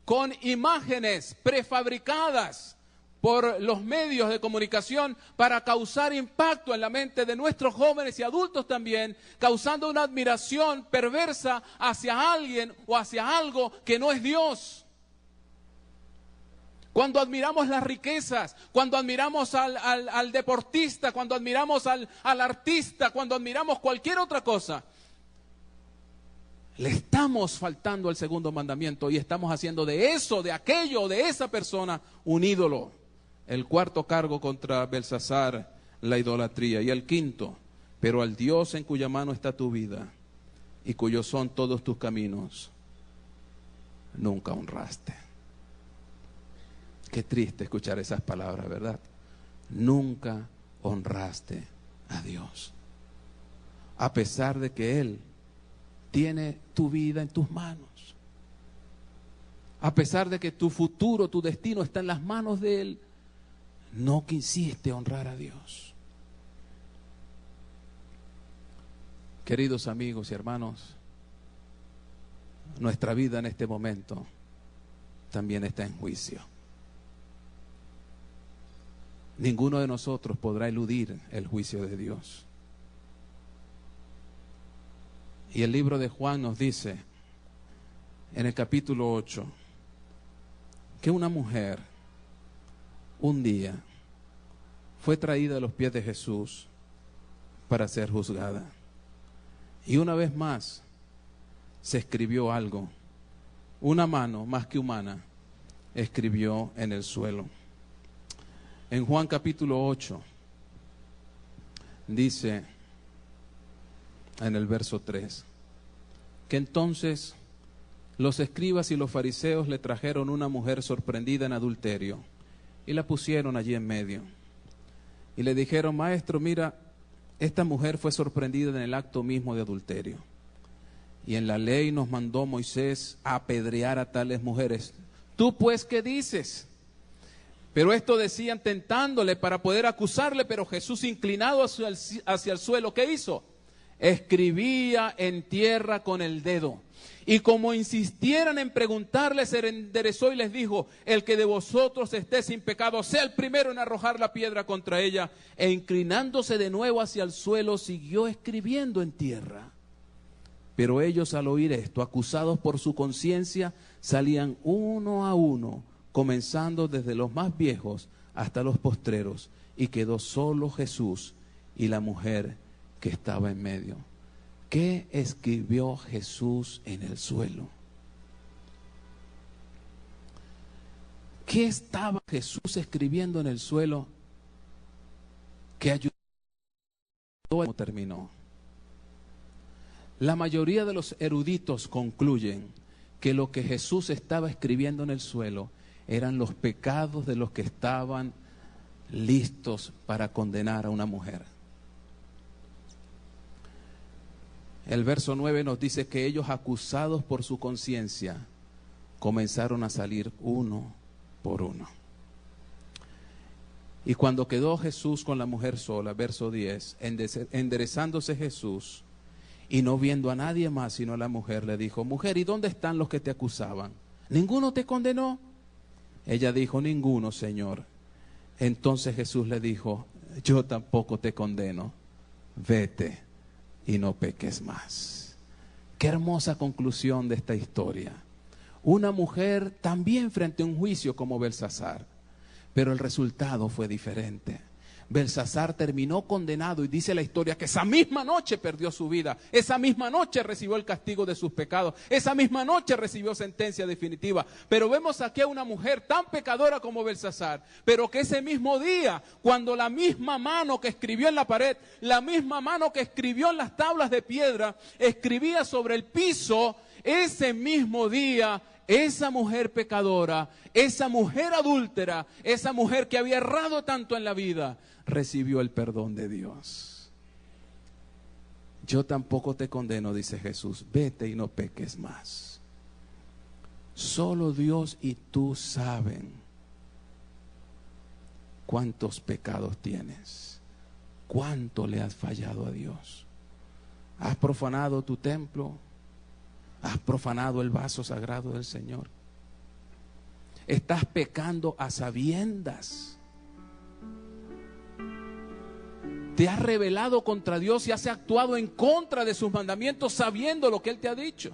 Speaker 1: con imágenes prefabricadas por los medios de comunicación para causar impacto en la mente de nuestros jóvenes y adultos también, causando una admiración perversa hacia alguien o hacia algo que no es Dios. Cuando admiramos las riquezas, cuando admiramos al deportista, cuando admiramos al artista, cuando admiramos cualquier otra cosa, le estamos faltando al segundo mandamiento y estamos haciendo de eso, de aquello, de esa persona, un ídolo. El cuarto cargo contra Belsasar, la idolatría. Y el quinto, pero al Dios en cuya mano está tu vida y cuyos son todos tus caminos, nunca honraste. Qué triste escuchar esas palabras, ¿verdad? Nunca honraste a Dios. A pesar de que Él tiene tu vida en tus manos. A pesar de que tu futuro, tu destino está en las manos de Él. No quisiste honrar a Dios. Queridos amigos y hermanos, nuestra vida en este momento también está en juicio. Ninguno de nosotros podrá eludir el juicio de Dios. Y el libro de Juan nos dice, en el capítulo 8, que una mujer un día fue traída a los pies de Jesús para ser juzgada. Y una vez más se escribió algo. Una mano más que humana escribió en el suelo. En Juan capítulo 8 dice en el verso 3 que entonces los escribas y los fariseos le trajeron una mujer sorprendida en adulterio y la pusieron allí en medio. Y le dijeron, maestro, mira, esta mujer fue sorprendida en el acto mismo de adulterio. Y en la ley nos mandó Moisés a apedrear a tales mujeres. ¿Tú pues qué dices? Pero esto decían tentándole para poder acusarle, pero Jesús, inclinado hacia el suelo, ¿qué hizo? Escribía en tierra con el dedo. Y como insistieran en preguntarle, se enderezó y les dijo, el que de vosotros esté sin pecado, sea el primero en arrojar la piedra contra ella. E inclinándose de nuevo hacia el suelo, siguió escribiendo en tierra. Pero ellos, al oír esto, acusados por su conciencia, salían uno a uno, comenzando desde los más viejos hasta los postreros, y quedó solo Jesús y la mujer que estaba en medio. ¿Qué escribió Jesús en el suelo? ¿Qué estaba Jesús escribiendo en el suelo que ayudó a cómo terminó? La mayoría de los eruditos concluyen que lo que Jesús estaba escribiendo en el suelo eran los pecados de los que estaban listos para condenar a una mujer. El verso 9 nos dice que ellos, acusados por su conciencia, comenzaron a salir uno por uno. Y cuando quedó Jesús con la mujer sola, verso 10, enderezándose Jesús y no viendo a nadie más sino a la mujer, le dijo: mujer, ¿y dónde están los que te acusaban? ¿Ninguno te condenó? Ella dijo: ninguno, Señor. Entonces Jesús le dijo: yo tampoco te condeno, vete y no peques más. Qué hermosa conclusión de esta historia. Una mujer también frente a un juicio como Belsasar, pero el resultado fue diferente. Belsasar terminó condenado y dice la historia que esa misma noche perdió su vida, esa misma noche recibió el castigo de sus pecados, esa misma noche recibió sentencia definitiva. Pero vemos aquí a una mujer tan pecadora como Belsasar, pero que ese mismo día, cuando la misma mano que escribió en la pared, la misma mano que escribió en las tablas de piedra, escribía sobre el piso, ese mismo día esa mujer pecadora, esa mujer adúltera, esa mujer que había errado tanto en la vida, recibió el perdón de Dios. Yo tampoco te condeno, dice Jesús, vete y no peques más. Solo Dios y tú saben cuántos pecados tienes, cuánto le has fallado a Dios. ¿Has profanado tu templo? ¿Has profanado el vaso sagrado del Señor? ¿Estás pecando a sabiendas? ¿Te has rebelado contra Dios y has actuado en contra de sus mandamientos sabiendo lo que Él te ha dicho?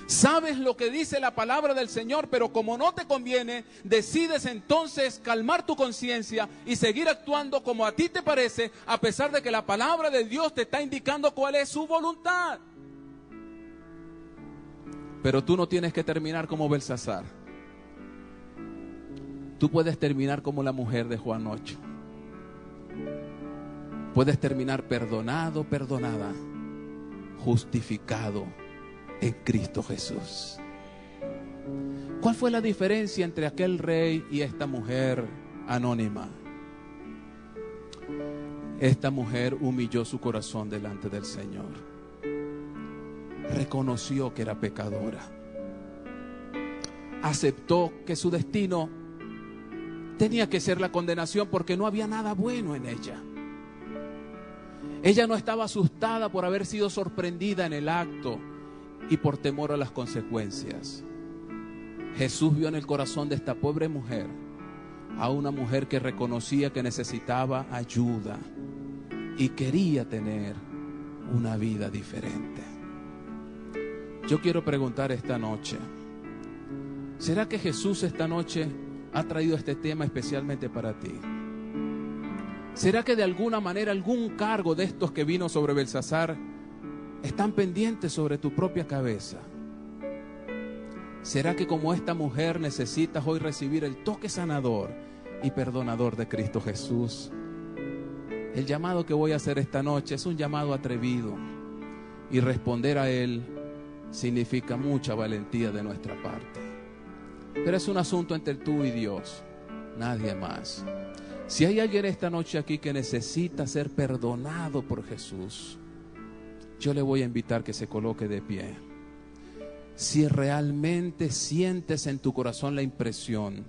Speaker 1: Sabes lo que dice la palabra del Señor, pero como no te conviene, decides entonces calmar tu conciencia y seguir actuando como a ti te parece, a pesar de que la palabra de Dios te está indicando cuál es su voluntad. Pero tú no tienes que terminar como Belsasar. Tú puedes terminar como la mujer de Juan 8. Puedes terminar perdonado, perdonada, justificado en Cristo Jesús. ¿Cuál fue la diferencia entre aquel rey y esta mujer anónima? Esta mujer humilló su corazón delante del Señor. Reconoció que era pecadora. Aceptó que su destino tenía que ser la condenación porque no había nada bueno en ella. Ella no estaba asustada por haber sido sorprendida en el acto y por temor a las consecuencias. Jesús vio en el corazón de esta pobre mujer a una mujer que reconocía que necesitaba ayuda y quería tener una vida diferente. Yo quiero preguntar esta noche, ¿será que Jesús esta noche ha traído este tema especialmente para ti? ¿Será que de alguna manera algún cargo de estos que vino sobre Belsasar están pendientes sobre tu propia cabeza? ¿Será que como esta mujer necesitas hoy recibir el toque sanador y perdonador de Cristo Jesús? El llamado que voy a hacer esta noche es un llamado atrevido, y responder a él significa mucha valentía de nuestra parte. Pero es un asunto entre tú y Dios, nadie más. Si hay alguien esta noche aquí que necesita ser perdonado por Jesús, yo le voy a invitar que se coloque de pie. Si realmente sientes en tu corazón la impresión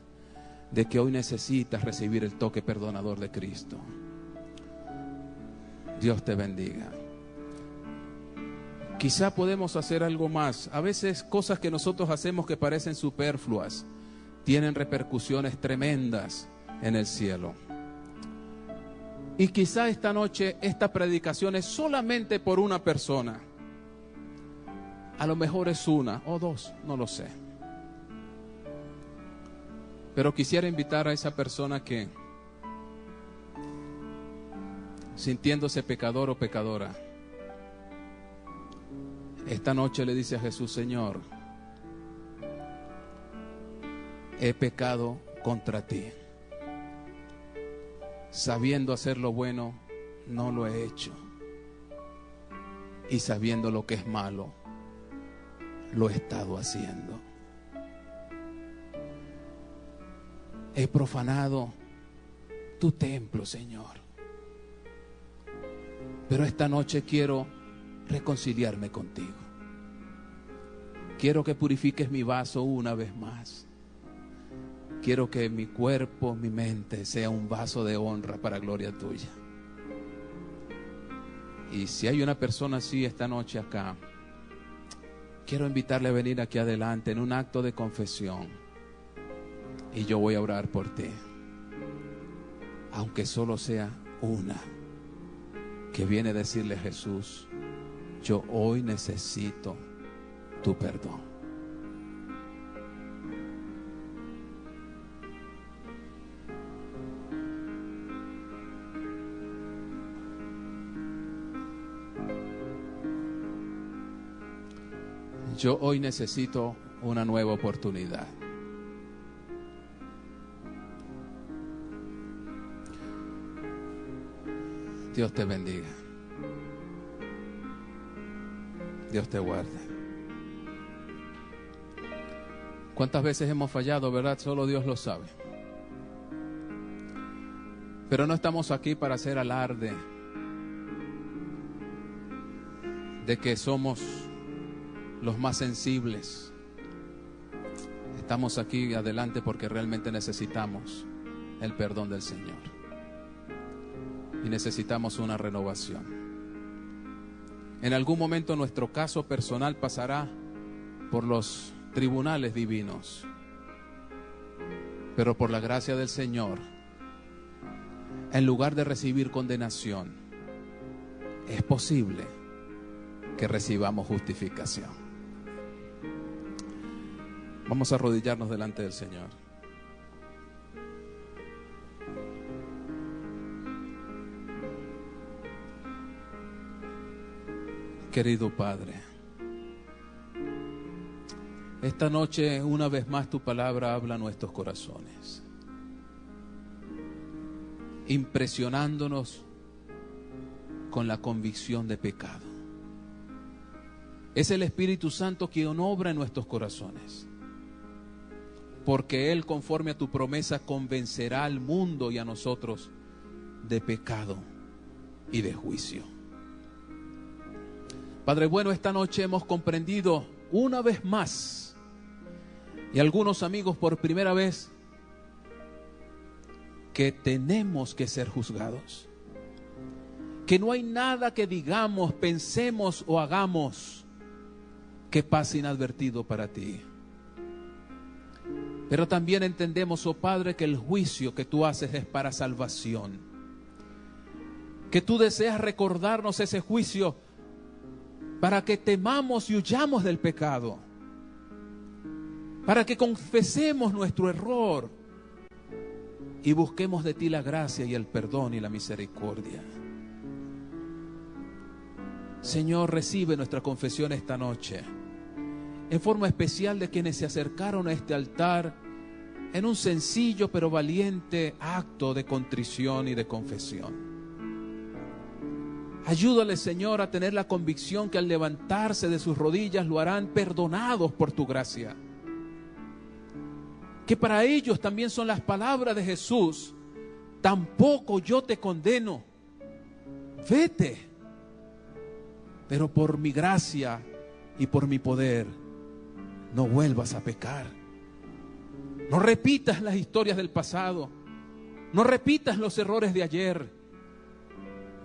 Speaker 1: de que hoy necesitas recibir el toque perdonador de Cristo, Dios te bendiga. Quizá podemos hacer algo más. A veces cosas que nosotros hacemos que parecen superfluas tienen repercusiones tremendas en el cielo. Y quizá esta noche esta predicación es solamente por una persona. A lo mejor es una o dos, no lo sé. Pero quisiera invitar a esa persona que, sintiéndose pecador o pecadora, esta noche le dice a Jesús: Señor, he pecado contra ti. Sabiendo hacer lo bueno, no lo he hecho. Y sabiendo lo que es malo, lo he estado haciendo. He profanado tu templo, Señor. Pero esta noche quiero reconciliarme contigo. Quiero que purifiques mi vaso una vez más. Quiero que mi cuerpo, mi mente sea un vaso de honra para gloria tuya. Y si hay una persona así esta noche acá, quiero invitarle a venir aquí adelante en un acto de confesión. Y yo voy a orar por ti. Aunque solo sea una, que viene a decirle a Jesús: yo hoy necesito tu perdón. Yo hoy necesito una nueva oportunidad. Dios te bendiga. Dios te guarde. ¿Cuántas veces hemos fallado, verdad? Solo Dios lo sabe. Pero no estamos aquí para hacer alarde de que somos los más sensibles. Estamos aquí adelante porque realmente necesitamos el perdón del Señor. Y necesitamos una renovación. En algún momento nuestro caso personal pasará por los tribunales divinos. Pero por la gracia del Señor, en lugar de recibir condenación, es posible que recibamos justificación. Vamos a arrodillarnos delante del Señor. Querido Padre, esta noche una vez más tu palabra habla a nuestros corazones, impresionándonos con la convicción de pecado. Es el Espíritu Santo quien obra en nuestros corazones, porque Él, conforme a tu promesa, convencerá al mundo y a nosotros de pecado y de juicio. Padre bueno, esta noche hemos comprendido una vez más, y algunos amigos por primera vez, que tenemos que ser juzgados, que no hay nada que digamos, pensemos o hagamos que pase inadvertido para ti. Pero también entendemos, oh Padre, que el juicio que tú haces es para salvación, que tú deseas recordarnos ese juicio para que temamos y huyamos del pecado, para que confesemos nuestro error y busquemos de ti la gracia y el perdón y la misericordia. Señor, recibe nuestra confesión esta noche, en forma especial de quienes se acercaron a este altar en un sencillo pero valiente acto de contrición y de confesión. Ayúdale, Señor, a tener la convicción que al levantarse de sus rodillas lo harán perdonados por tu gracia. Que para ellos también son las palabras de Jesús: tampoco yo te condeno, vete, pero por mi gracia y por mi poder no vuelvas a pecar. No repitas las historias del pasado, no repitas los errores de ayer.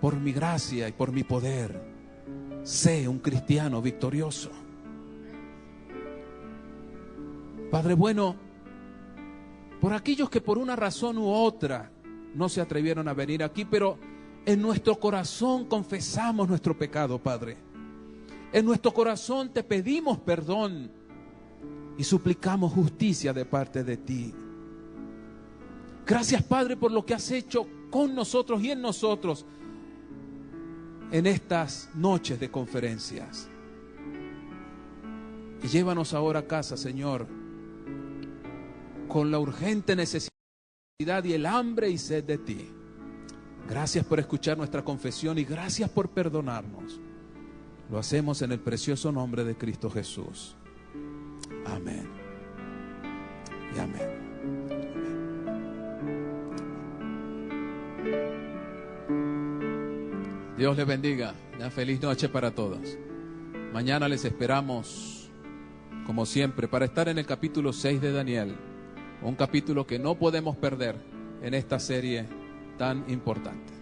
Speaker 1: Por mi gracia y por mi poder, sé un cristiano victorioso. Padre bueno, por aquellos que por una razón u otra no se atrevieron a venir aquí, pero en nuestro corazón confesamos nuestro pecado, Padre. En nuestro corazón te pedimos perdón y suplicamos justicia de parte de ti. Gracias, Padre, por lo que has hecho con nosotros y en nosotros en estas noches de conferencias. Y llévanos ahora a casa, Señor, con la urgente necesidad y el hambre y sed de ti. Gracias por escuchar nuestra confesión y gracias por perdonarnos. Lo hacemos en el precioso nombre de Cristo Jesús. Amén. Y amén. Dios les bendiga. Una feliz noche para todos. Mañana les esperamos como siempre, para estar en el capítulo 6 de Daniel, un capítulo que no podemos perder en esta serie tan importante.